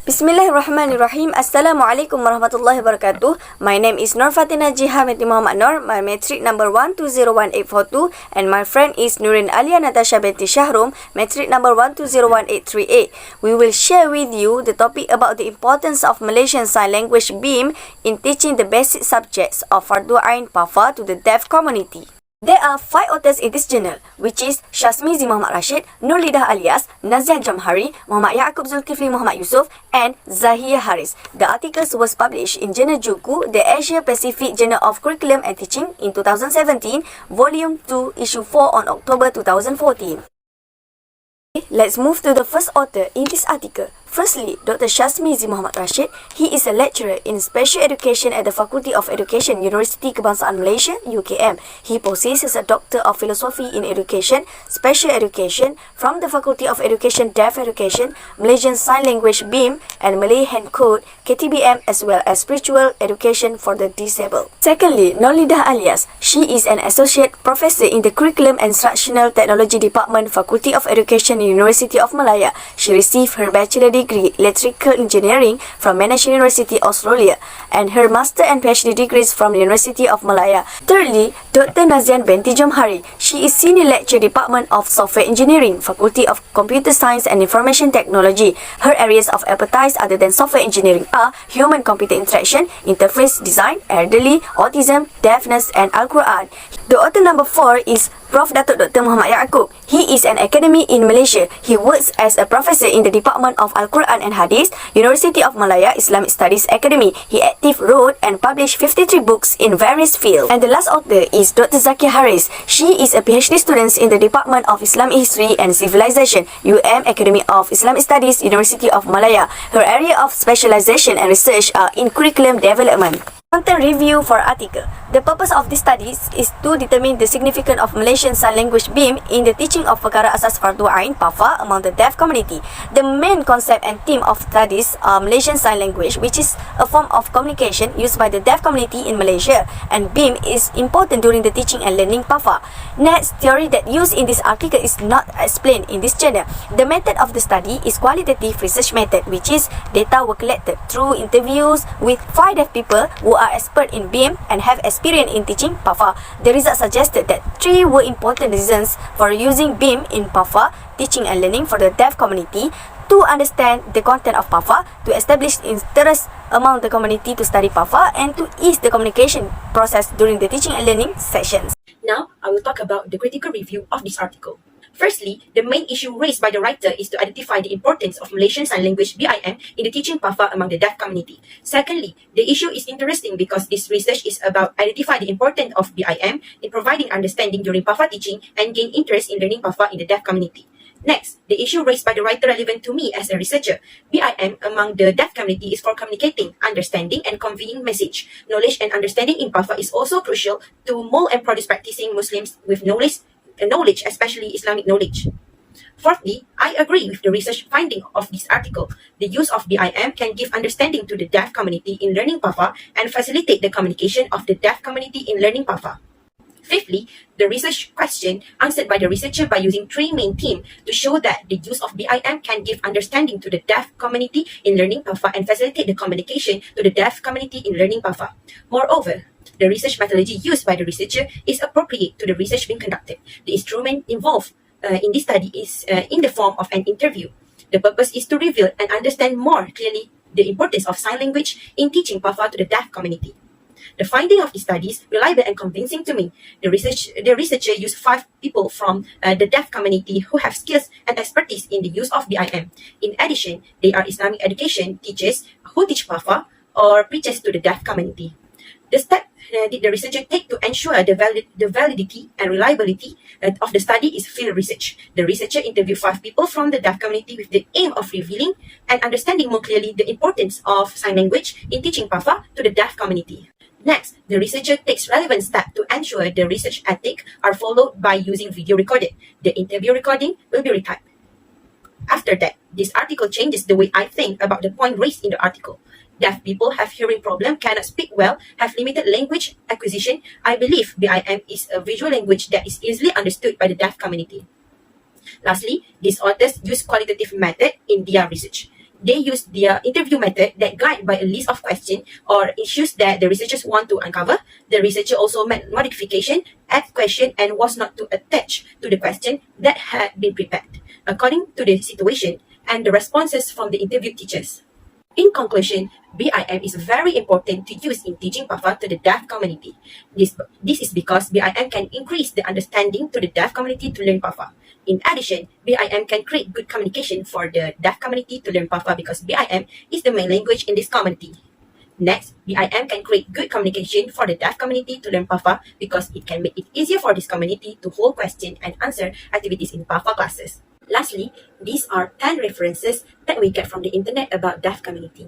Bismillahirrahmanirrahim. Assalamualaikum warahmatullahi wabarakatuh. My name is Fatin Najihah binti Muhammad Nur. My matric number 1201842 and my friend is NURIN ALIA NATASYA binti SHAHRUM, matric number 1201838. We will share with you the topic about the importance of Malaysian Sign Language BIM in teaching the basic subjects of Fardu Ain PAFA to the deaf community. There are 5 authors in this journal, which is Shazmi Muhammad Rashid, Nur Lidah alias Najihah Jamhari, Muhammad Yaakob Zulkifli Muhammad Yusuf, and Zahia Haris. The articles was published in Journal Juku, the Asia Pacific Journal of Curriculum and Teaching in 2017, Volume 2, Issue 4 on October 2014. Let's move to the first author in this article. Firstly, Dr. Shazmi Muhammad Rashid. He is a lecturer in Special Education at the Faculty of Education, Universiti Kebangsaan Malaysia, UKM. He possesses a Doctor of Philosophy in Education, Special Education from the Faculty of Education, Deaf Education, Malaysian Sign Language BIM, and Malay Hand Code, KTBM, as well as Spiritual Education for the Disabled. Secondly, Nur Lidah alias. She is an Associate Professor in the Curriculum and Instructional Technology Department, Faculty of Education, University of Malaya. She received her bachelor degree Electrical Engineering from Monash University, Australia, and her Master and PhD degrees from the University of Malaya. Thirdly, Dr. Najihah binti Jamhari. She is Senior Lecturer Department of Software Engineering, Faculty of Computer Science and Information Technology. Her areas of expertise other than software engineering are human-computer interaction, interface design, elderly, autism, deafness, and Al-Quran. The author number 4 is Prof. Datuk Dr. Muhammad Yaakob. He is an academic in Malaysia. He works as a professor in the Department of Al-Quran and Hadith, University of Malaya Islamic Studies Academy. He active wrote and published 53 books in various fields. And the last author is Dr. Zahia Haris. She is a PhD student in the Department of Islamic History and Civilization, Academy of Islamic Studies, University of Malaya. Her area of specialization and research are in curriculum development. Content review for article. The purpose of this studies is to determine the significance of Malaysian Sign Language BIM in the teaching of Perkara Asas Fardu Ain PAFA among the deaf community. The main concept and theme of studies are Malaysian Sign Language, which is a form of communication used by the deaf community in Malaysia, and BIM is important during the teaching and learning PAFA. Next, theory that used in this article is not explained in this journal. The method of the study is qualitative research method, which is data were collected through interviews with 5 deaf people who are expert in BIM and have experience in teaching PAFA. The results suggested that 3 were important reasons for using BIM in PAFA teaching and learning for the deaf community: to understand the content of PAFA, to establish interest among the community to study PAFA, and to ease the communication process during the teaching and learning sessions. Now, I will talk about the critical review of this article. Firstly, the main issue raised by the writer is to identify the importance of Malaysian Sign Language BIM in the teaching PAFA among the deaf community. Secondly, the issue is interesting because this research is about identify the importance of BIM in providing understanding during PAFA teaching and gain interest in learning PAFA in the deaf community. Next, the issue raised by the writer relevant to me as a researcher. BIM among the deaf community is for communicating, understanding, and conveying message. Knowledge and understanding in PAFA is also crucial to mold and produce practicing Muslims with knowledge, especially Islamic knowledge. Fourthly, I agree with the research finding of this article. The use of BIM can give understanding to the deaf community in learning PAFA and facilitate the communication of the deaf community in learning PAFA. Fifthly, the research question answered by the researcher by using 3 main themes to show that the use of BIM can give understanding to the deaf community in learning PAFA and facilitate the communication to the deaf community in learning PAFA. Moreover, the research methodology used by the researcher is appropriate to the research being conducted. The instrument involved in this study is in the form of an interview. The purpose is to reveal and understand more clearly the importance of sign language in teaching PAFA to the deaf community. The finding of the study is reliable and convincing to me. The researcher used 5 people from the deaf community who have skills and expertise in the use of BIM. In addition, they are Islamic education teachers who teach PAFA or preachers to the deaf community. The step did the researcher take to ensure the validity and reliability of the study is field research. The researcher interviewed 5 people from the deaf community with the aim of revealing and understanding more clearly the importance of sign language in teaching PAFA to the deaf community. Next, the researcher takes relevant steps to ensure the research ethics are followed by using video recording. The interview recording will be retyped. After that, this article changes the way I think about the point raised in the article. Deaf people have hearing problem, cannot speak well, have limited language acquisition. I believe BIM is a visual language that is easily understood by the deaf community. Lastly, these authors use qualitative method in their research. They use their interview method that guide by a list of questions or issues that the researchers want to uncover. The researcher also made modification, add question, and was not to attach to the question that had been prepared, according to the situation and the responses from the interviewed teachers. In conclusion, BIM is very important to use in teaching PAFA to the deaf community. This is because BIM can increase the understanding to the deaf community to learn PAFA. In addition, BIM can create good communication for the deaf community to learn PAFA because BIM is the main language in this community. Next, BIM can create good communication for the deaf community to learn PAFA because it can make it easier for this community to hold question and answer activities in PAFA classes. Lastly, these are 10 references that we get from the internet about deaf community.